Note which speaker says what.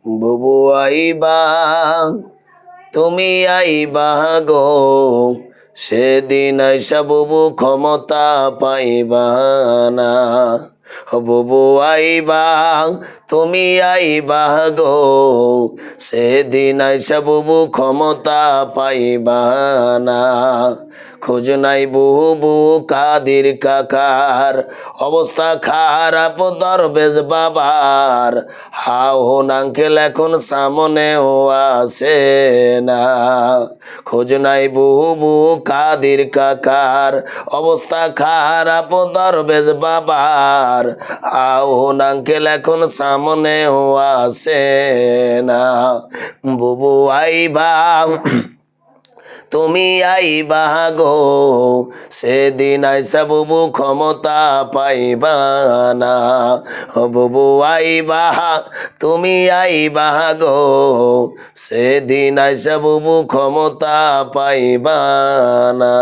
Speaker 1: বুবু আইবা, তুমি আইবা গো, সেদিন আইসা বুবু ক্ষমতা পাইবা না। বুবু আইবা, তুমি আইবা গো, সেদিন আইসা বুবু ক্ষমতা পাইবা না। খোঁজ নাই বুবু কাদির কাকার, অবস্থা খারাপ দরবেশ বাবার। হাউন আঙ্কেল এখন সামনেও আসে না। খোঁজ নাই বুবু কাদির কাকার, অবস্থা খারাপ দরবেশ বাবার। হাউন আঙ্কেল এখন সামনেও আসে না। বুবু আইবা, তুমি আইবা গো, সেদিন আইসা বুবু ক্ষমতা পাইবা না। বুবু আইবা, তুমি আইবা গো, সেদিন আইসা বুবু ক্ষমতা পাইবা না।